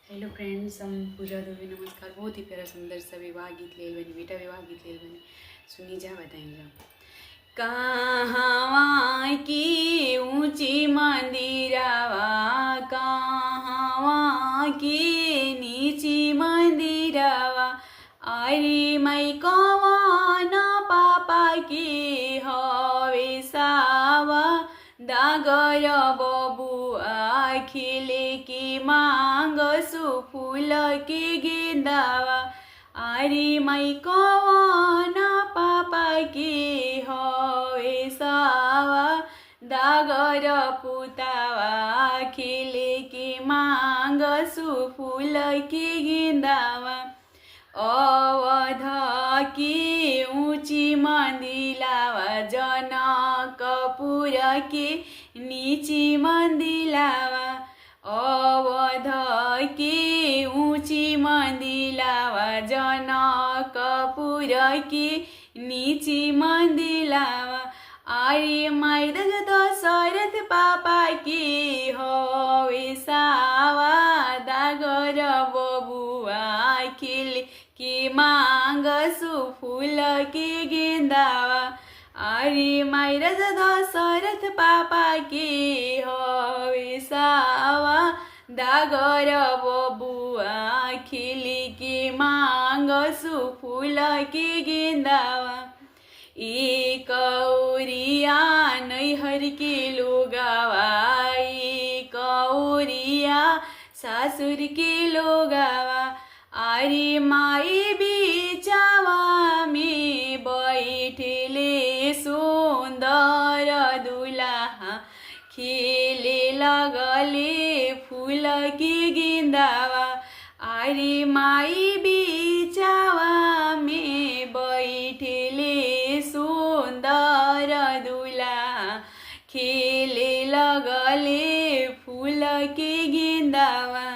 Hello friends, हम पूजा देवी नमस्कार। बहुत ही प्यारा सुंदर सा विवाह गीत ले बनी, बेटा विवाह गीत ले बनी। सुनी जा, बताई जा। कहाँ की ऊंची मंदिरवा, कहाँ की नीची मंदिरवा, अरे मई कवन पापा की हवे सावा, डागर बबुआ खिले की मांग सुफूल की गेंदावा, अरे मई कवन पापा की हवे सावा, डागर पुतावा खिले की मांग सुफूल की गेंदावा, अवध की ऊंची मंदिलावा, जनकपुर की नीची मंदिलावा, अवध की ऊंची मंदिलावा, जनकपुर की नीची मंदिलावा, अरे माई दशरथ पापा की हवे सावा, डागर बबुआ खिल की मांग सुफूल की गेंदावा, अरे माई दशरथ पापा की हवे सावा, डागर बबुआ खिल की मांग सुफूल की गेंदावा, एक औरिया नैहर के लोगावा, एक औरिया सासुर के लोगावा, अरे माई बिचावा में बैठले सुंदर दुल्हा, खेले लगले फूल की गेंदावा, अरे माई बिचावा में बैठले सुंदर दुल्हा, खेले लगले फूल की गेंदावा,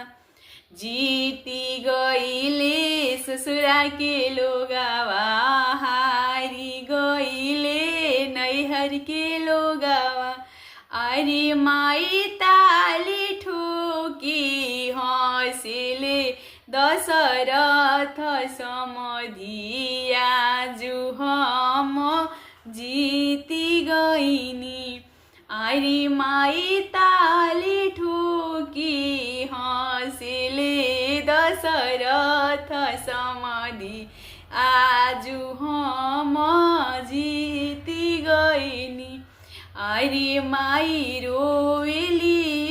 जीती गईले ससुरा के लोगावा, हारी गईले नैहर के लोगावा, अरे माई ताली ठोकी हंसले दशरथ समधिया, जो हम जीती गईनी, अरे माई ताली ठोकी हंसले दशरथ समधि, आजु हम जीती गईनी, अरे माई रोवेली